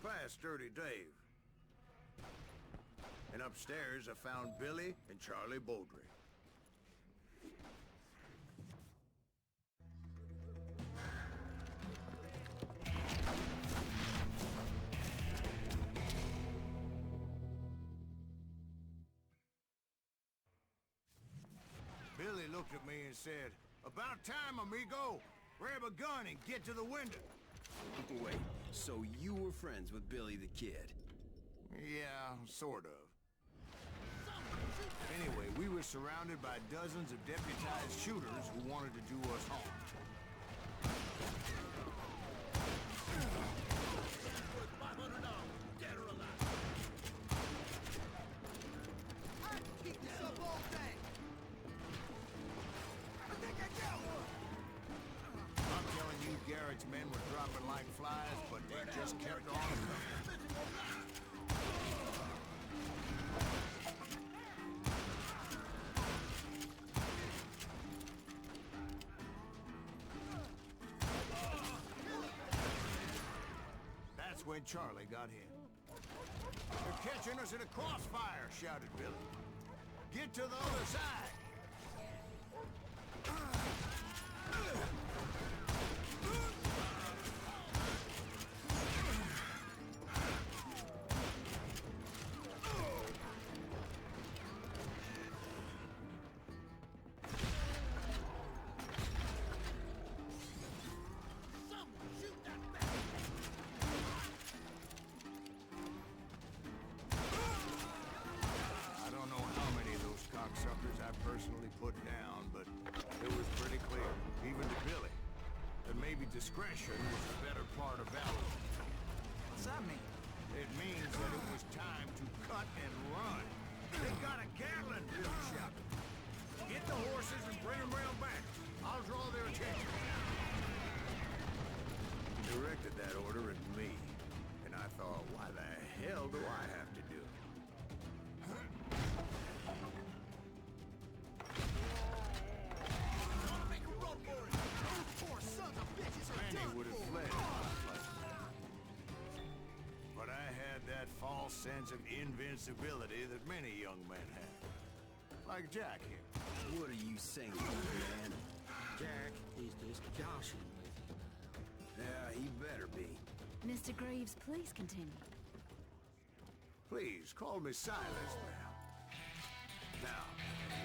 past Dirty Dave. And upstairs, I found Billy and Charlie Beaudry. Billy looked at me and said, "About time, amigo! Grab a gun and get to the window." Wait, so you were friends with Billy the Kid? Yeah, sort of. Anyway, we were surrounded by dozens of deputized shooters who wanted to do us harm. $500, dead or alive. I can keep this up all day. I think I do. I'm telling you, Garrett's men were dropping like flies, but they just kept on coming. That's when Charlie got hit. "They're catching us in a crossfire," shouted Billy. "Get to the other side!" I don't know how many of those cocksuckers I personally put down, but it was pretty clear, even to Billy, that maybe discretion was the better part of valor. What's that mean? It means that it was time to cut and run. They got a Gatling, Billy shouted. "Get the horses and bring them round back. I'll draw their attention." He directed that order at me, and I thought, why the hell do I have to do it? Make a run for it. Those poor sons of bitches are Many done would have for. fled in my place. But I had that false sense of invincibility that many young men have. Like Jack here. What are you saying, man? Jack, he's just joshing with you. Yeah, he better be. Mr. Greaves, please continue. Please, call me Silas, ma'am. Now,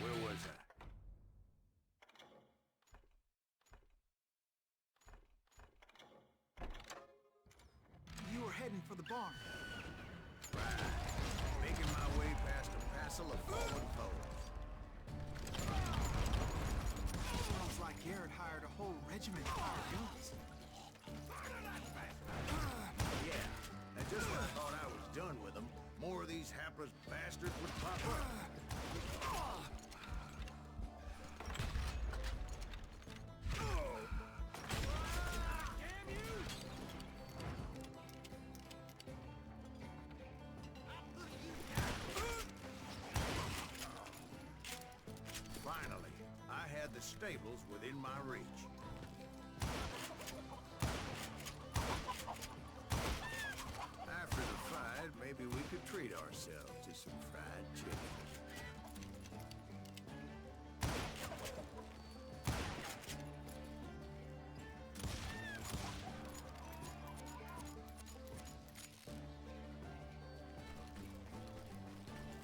where was I? You were heading for the barn. Right. Making my way past a passel of fallen foes. Sounds like Garrett hired a whole regiment to fire guns. Yeah, and just when I thought I was done with them, more of these hapless bastards would pop up. Finally, I had the stables within my reach. After the fight, maybe we could treat ourselves to some fried chicken.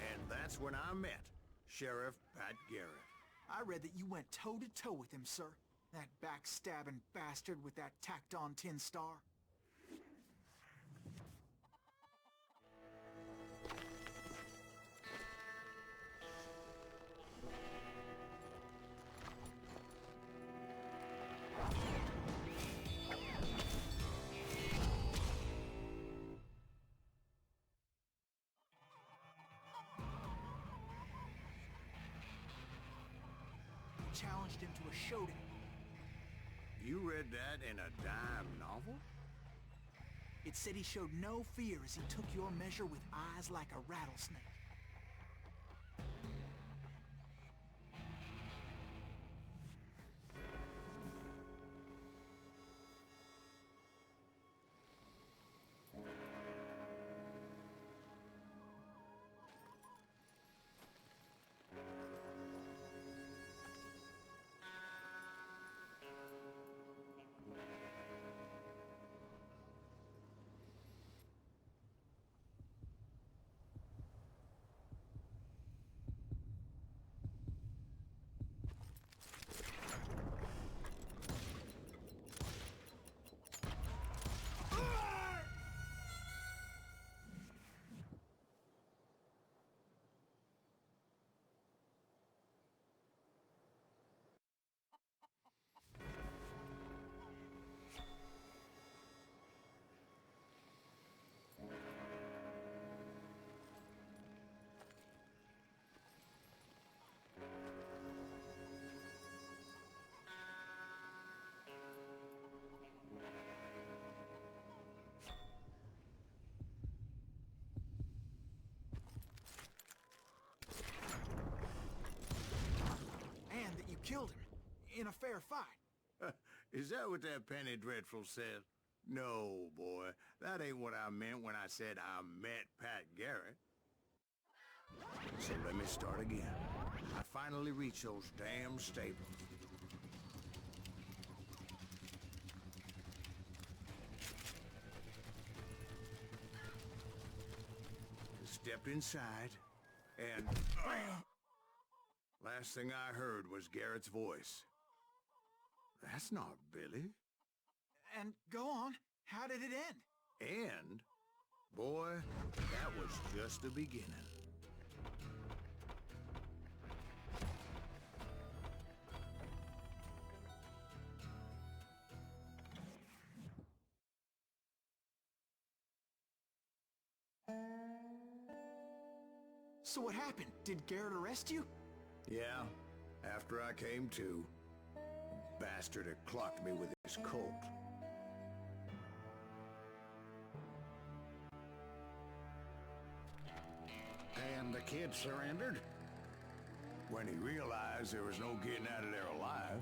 And that's when I met Sheriff Pat Garrett. I read that you went toe-to-toe with him, sir. That backstabbing bastard with that tacked-on tin star. Challenged him to a showdown. You read that in a dime novel? It said he showed no fear as he took your measure with eyes like a rattlesnake. killed him in a fair fight. Is that what that Penny Dreadful said? No, boy. That ain't what I meant when I said I met Pat Garrett. So let me start again. I finally reached those damn stables. Stepped inside, and... last thing I heard was Garrett's voice. That's not Billy. And go on, how did it end? And, boy, that was just the beginning. So what happened? Did Garrett arrest you? Yeah, after I came to, the bastard had clocked me with his Colt. And the kid surrendered? When he realized there was no getting out of there alive.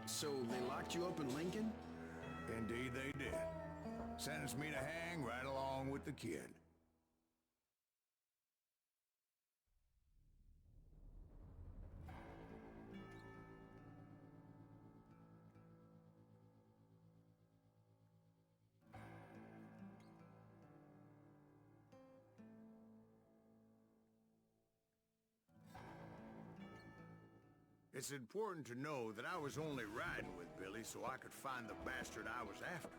So they locked you up in Lincoln? Indeed they did. Sentenced me to hang right along with the kid. It's important to know that I was only riding with Billy so I could find the bastard I was after.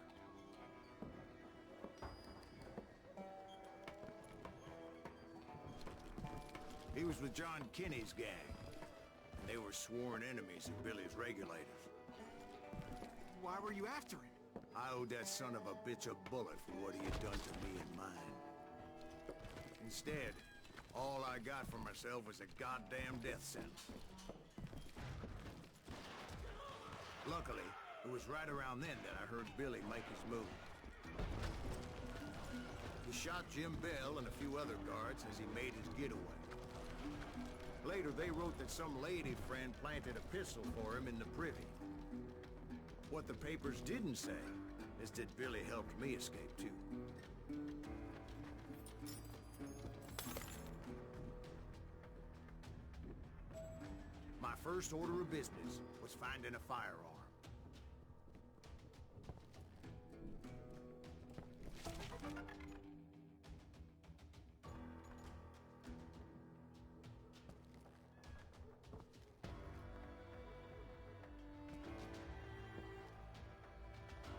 He was with John Kinney's gang. They were sworn enemies of Billy's regulators. Why were you after him? I owed that son of a bitch a bullet for what he had done to me and mine. Instead, all I got for myself was a goddamn death sentence. Luckily, it was right around then that I heard Billy make his move. He shot Jim Bell and a few other guards as he made his getaway. Later, they wrote that some lady friend planted a pistol for him in the privy. What the papers didn't say is that Billy helped me escape too. My first order of business was finding a firearm.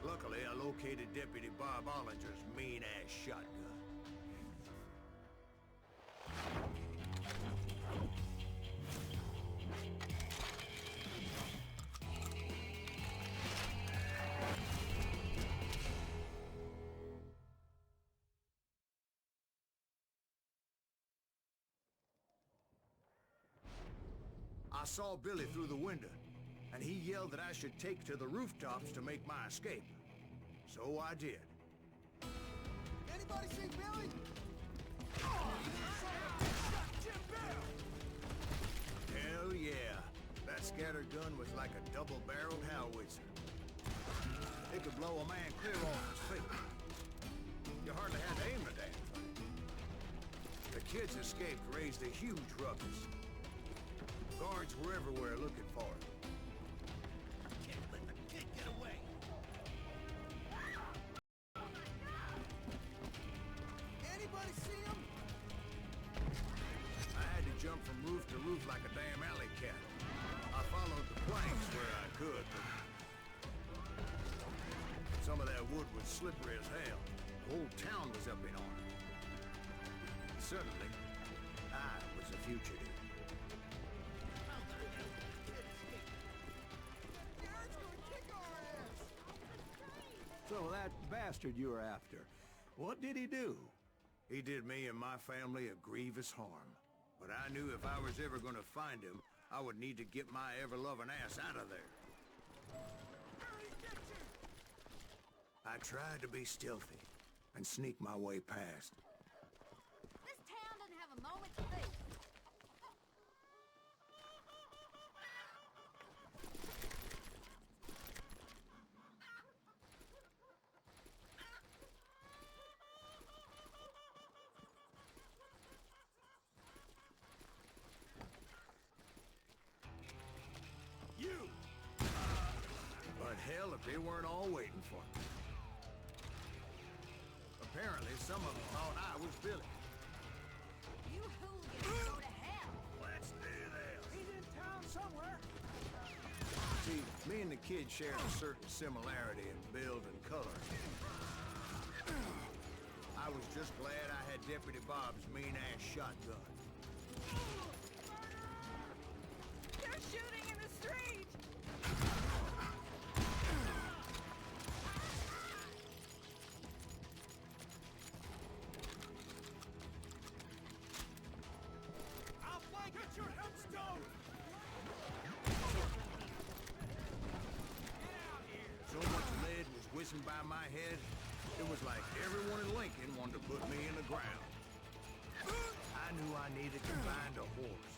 Luckily, I located Deputy Bob Ollinger's mean-ass shotgun. I saw Billy through the window, and he yelled that I should take to the rooftops to make my escape. So I did. Anybody see Billy? Oh, shot Jim Bell! Hell yeah. That scattergun was like a double-barreled howitzer. It could blow a man clear off his feet. You hardly had to aim the damn thing. The kids escaped raised a huge ruckus. Guards were everywhere looking for him. Can't let the kid get away. Anybody see him? I had to jump from roof to roof like a damn alley cat. I followed the planks where I could, but some of that wood was slippery as hell. The whole town was up in arms. Suddenly, I was a fugitive. So that bastard you were after, what did he do? He did me and my family a grievous harm. But I knew if I was ever gonna find him, I would need to get my ever-loving ass out of there. I tried to be stealthy and sneak my way past. This town doesn't have a moment's peace. Hell, if they weren't all waiting for me. Apparently, some of them thought I was Billy. You hooligans go to hell. Let's do this. He's in town somewhere. See, me and the kid shared a certain similarity in build and color. I was just glad I had Deputy Bob's mean-ass shotgun. They're shooting in the street. I'll flank at your headstone! So much lead was whizzing by my head, it was like everyone in Lincoln wanted to put me in the ground. I knew I needed to find a horse.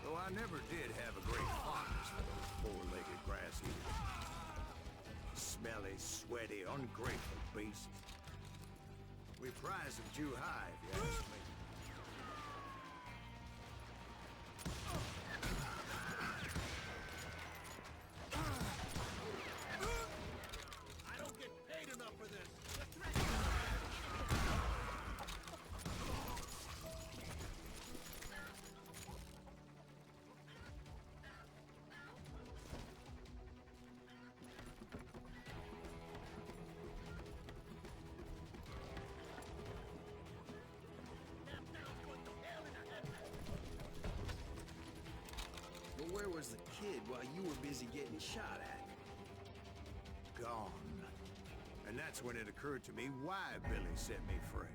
Though I never did have a great fondness for those four-legged grass eaters. Smelly, sweaty, ungrateful beasts. We prize them too high, if you ask me. I don't get paid enough for this. But where was the kid while you were busy getting shot at? Gone. And that's when it occurred to me why Billy set me free.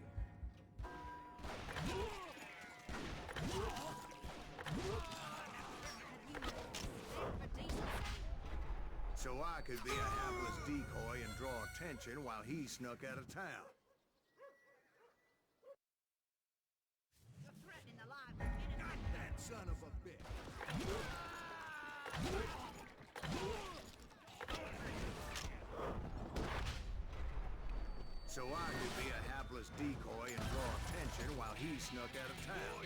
So I could be a hapless decoy and draw attention while he snuck out of town. You're threatening the lives of innocent. That son of a bitch! So I could be a hapless decoy and draw attention while he snuck out of town.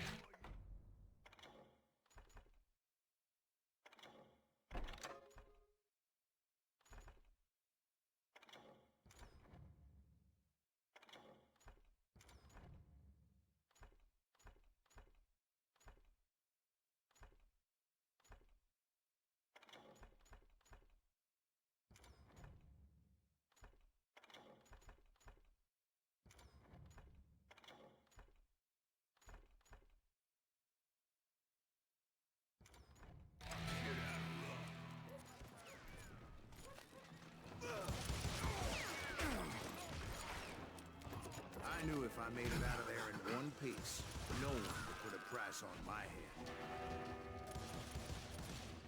I knew if I made it out of there in one piece, no one could put a price on my head.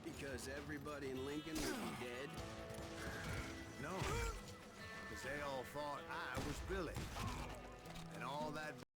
Because everybody in Lincoln would be dead? No, because they all thought I was Billy. And all that